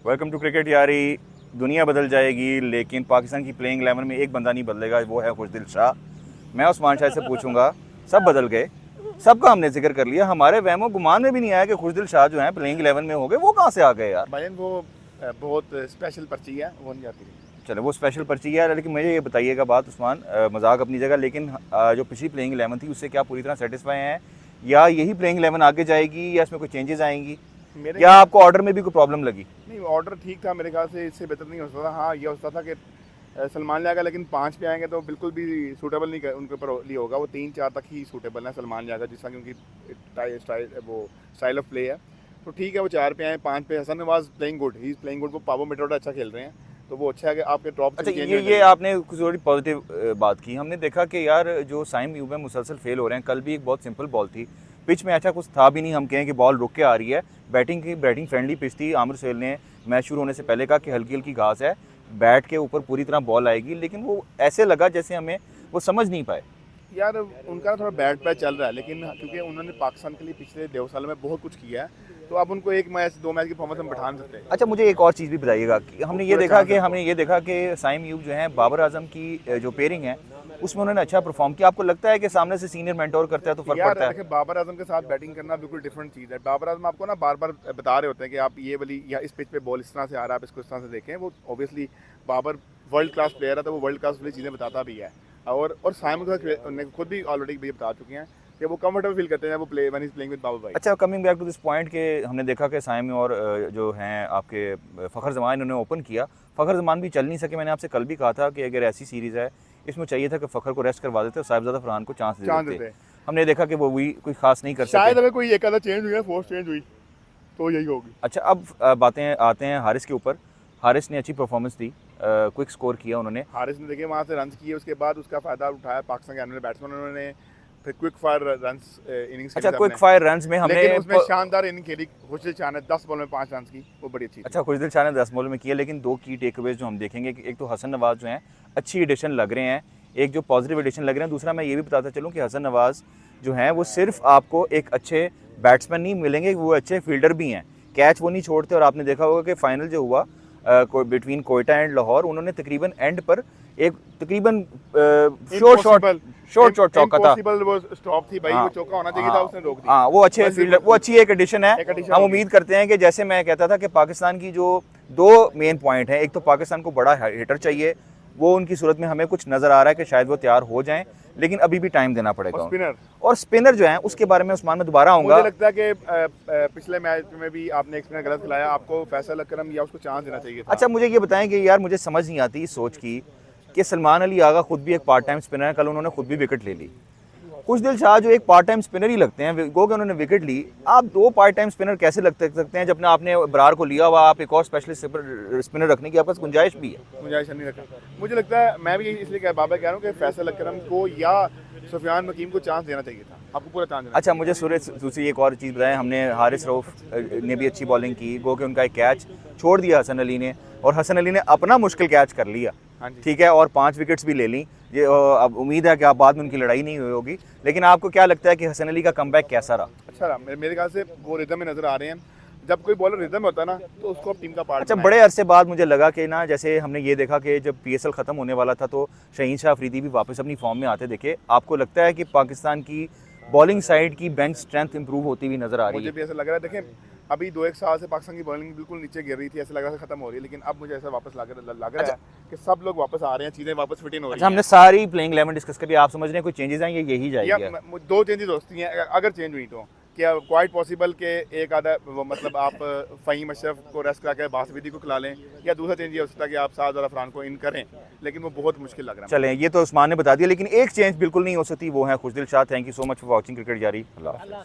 Welcome to cricket यारी। दुनिया बदल जाएगी लेकिन पाकिस्तान की प्लेइंग 11 में एक बंदा नहीं बदलेगा, वो है खुशदिल शाह। मैं उस्मान शाह से पूछूंगा, सब बदल गए, सबका हमने जिक्र कर लिया, हमारे वहमो गुमान में भी नहीं आया कि खुशदिल शाह जो है प्लेइंग 11 में हो गए। वो कहाँ से आ गए यार? भाईजान वो बहुत स्पेशल पर्ची है, वो नहीं जाती। चलो वो स्पेशल पर्ची है, लेकिन मुझे ये बताइएगा बात उस्मान, मजाक अपनी जगह, लेकिन जो पिछली प्लेइंग 11 थी उससे क्या पूरी तरह सेटिस्फाई हैं, या यही प्लेइंग 11 आगे जाएगी, या इसमें कोई चेंजेस आएंगी, या आपको ऑर्डर में भी कोई प्रॉब्लम लगी? नहीं, ऑर्डर ठीक था मेरे ख्याल से, इससे बेहतर नहीं हो सकता था। हाँ, ये हो सकता था कि सलमान लिया, अगर लेकिन 5 पे आएंगे तो बिल्कुल भी सूटेबल नहीं उनके ऊपर लिए होगा। वो 3-4 तक ही सूटेबल है सलमान लिया, जिस तरह की उनकी वो स्टाइल ऑफ प्ले है। तो ठीक है, वो 4 पे आए, 5 पे Hasan Nawaz playing good, he is playing good. वो पावर मिडऑर्डर अच्छा खेल रहे हैं, तो वो अच्छा है कि आपके टॉप। अच्छा, ये आपने कुछ थोड़ी पॉजिटिव बात की। हमने देखा कि यार जो साइम अयूब है मुसलसल फेल हो रहे हैं। कल भी एक बहुत सिंपल बॉल थी, पिच में ऐसा कुछ था भी नहीं, हम कहें कि बॉल रुक के आ रही है। बैटिंग फ्रेंडली पिच थी। आमिर सुहेल ने मैच शुरू होने से पहले कहा कि हल्की हल्की घास है, बैट के ऊपर पूरी तरह बॉल आएगी, लेकिन वो ऐसे लगा जैसे हमें वो समझ नहीं पाए। यार उनका थोड़ा बैट पैच चल रहा है, लेकिन क्योंकि उन्होंने पाकिस्तान के लिए पिछले 2 साल में बहुत कुछ किया है, तो अब उनको 1 मैच 2 मैच की परफॉर्मेंस हम बैठा नहीं सकते। अच्छा, मुझे एक और चीज़ भी बताइएगा कि हमने ये देखा कि साइम अयूब जो है बाबर आजम की जो पेयरिंग है उसमें उन्होंने अच्छा परफॉर्म किया। आपको लगता है कि सामने से सीनियर मेंटोर करता है तो फर्क पड़ता है? देखिए, बाबर आजम के साथ बैटिंग करना बिल्कुल डिफरेंट चीज़ है। बाबर आजम आपको ना बार बार बता रहे होते हैं कि आप ये वाली या इस पिच पे बॉल इस तरह से आ रहा है, आप इसको इस तरह से देखें। वो obviously Babar world class player है, तो वो वर्ल्ड क्लास वाली चीज़ें बताता भी है। और साइम ने खुद भी ऑलरेडी बता चुके हैं कि वो कंफर्टेबल फील करते हैं वो play when he is playing with Babar भाई। अच्छा, coming back to this point के हमने देखा कि साइम और जो हैं आपके फ़खर जमान, इन्होंने ओपन किया। फ़खर जमान भी चल नहीं सके। मैंने आपसे कल भी कहा था कि अगर ऐसी सीरीज़ है इसमें चाहिए था कि फ़खर को रेस्ट करवा देते और साहिबजादा फरहान को चांस दे देते। हमने देखा कि वो भी कोई खास नहीं कर सके। शायद अगर कोई एक आधा चेंज हुई है, फोर्स चेंज हुई तो यही होगी। अच्छा, अब बातें आते हैं हारिस के ऊपर। हारिस ने अच्छी परफॉर्मेंस दी, क्विक स्कोर किया उन्होंने। हारिस ने देखिए वहाँ से रन किए, उसके बाद उसका फ़ायदा उठाया पाकिस्तान के आने वाले बैट्समैन उन्होंने, फिर क्विक फायर रन्स इनिंग्स। अच्छा, क्विक फायर रन्स में हमने, लेकिन उसमें शानदार इनिंग खेली खुशदिल शाह ने, 10 बॉल में 5 रन की, वो बड़ी अच्छी। अच्छा, खुशदिल शाह ने 10 बॉल में किया, लेकिन 2 की टेकअवेज जो हम देखेंगे कि एक तो हसन नवाज जो हैं अच्छी एडिशन लग रहे हैं, एक जो पॉजिटिव एडिशन लग रहे हैं। दूसरा मैं ये भी बताता चलूँ कि हसन नवाज जो हैं वो सिर्फ आपको एक अच्छे बैट्समैन नहीं मिलेंगे, वो अच्छे फील्डर भी हैं। कैच वो नहीं छोड़ते, और आपने देखा होगा कि फाइनल जो हुआ बिटवीन कोयटा एंड लाहौर, उन्होंने तकरीबन एंड पर एक तकरीबन शॉर्ट चौका था। वो स्टॉप थी भाई, वो चौका होना चाहिए था, उसने रोक दिया। हाँ, वो अच्छे फील्डर, वो अच्छी एक एडिशन है। हम उम्मीद करते हैं कि जैसे मैं कहता था कि पाकिस्तान की जो 2 मेन पॉइंट हैं, एक तो पाकिस्तान को बड़ा हिटर चाहिए, वो उनकी सूरत में हमें कुछ नज़र आ रहा है कि शायद वो तैयार हो जाएं, लेकिन अभी भी टाइम देना पड़ेगा। और स्पिनर जो है उसके बारे में उस्मान में दोबारा आऊँगा। मुझे लगता है कि पिछले मैच में भी आपने एक स्पिनर गलत खिलाया, आपको फैसल अकरम या उसको चांस देना चाहिए था। अच्छा, मुझे ये बताएं कि यार मुझे समझ नहीं आती इस सोच की कि सलमान अली आगा खुद भी एक पार्ट टाइम स्पिनर है, कल उन्होंने खुद भी विकेट ले ली। खुशदिल शाह जो एक पार्ट टाइम स्पिनर ही लगते हैं, गो के उन्होंने विकेट ली। आप 2 पार्ट टाइम स्पिनर कैसे लग सकते हैं? जब आपने बरार को लिया हुआ, आप एक और स्पेशलिस्ट स्पिनर रखने की आपके पास गुंजाइश भी है? गुंजाइश नहीं रखा। मुझे लगता है, मैं भी इसलिए बाबा कह रहा हूँ कि फैसल अकरम को या सुफियान मकीम को चांस देना चाहिए था, आपको पूरा चांस देना। अच्छा, मुझे सूरज दूसरी एक और चीज़ बताएं। हमने हारिस रऊफ ने भी अच्छी बॉलिंग की, गो के उनका एक कैच छोड़ दिया हसन अली ने, और हसन अली ने अपना मुश्किल कैच कर लिया, ठीक है, और 5 विकेट्स भी ले ली। ये अब उम्मीद है कि आप बाद में उनकी लड़ाई नहीं हुई होगी, लेकिन आपको क्या लगता है कि हसन अली का कमबैक कैसा रहा? अच्छा रहा, मेरे ख्याल से वो रिदम में नजर आ रहे हैं। जब कोई बॉलर रिदम में होता है ना, तो उसको अब टीम का पार्ट। अच्छा, बड़े अरसे बाद मुझे लगा कि ना, जैसे हमने ये देखा कि जब PSL ख़त्म होने वाला था तो शहीन शाह अफरीदी भी वापस अपनी फॉर्म में आते देखे। आपको लगता है कि पाकिस्तान की बॉलिंग साइड की बेंच स्ट्रेंथ इंप्रूव होती हुई नजर आ रही है? मुझे भी ऐसा लग रहा है। देखें, अभी 2-1 साल से पाकिस्तान की बॉलिंग बिल्कुल नीचे गिर रही थी, ऐसा लग रहा था खत्म हो रही है, लेकिन अब मुझे ऐसा वापस लग रहा है कि सब लोग वापस आ रहे हैं, चीज़ें वापस फिट इन हो रही हैं। अच्छा, हमने सारी प्लेइंग 11 डिस्कस करी, आप समझ रहे हैं कोई चेंजेस आएंगे, यही जाएगी? 2 चेंजेस होती हैं, अगर चेंज हुई तो क्या क्वाइट पॉसिबल के एक आधा मतलब आप फ़हीम अशरफ को रेस्ट करा के बासविदी को खिला लें, या दूसरा चेंज ये हो सकता है कि आप साद फरहान को इन करें, लेकिन वो बहुत मुश्किल लग रहा है। चलें, ये तो उस्मान ने बता दिया, लेकिन एक चेंज बिल्कुल नहीं हो सकती, वो है Khushdil Shah. Thank you so much for watching cricket Yaari. Allah.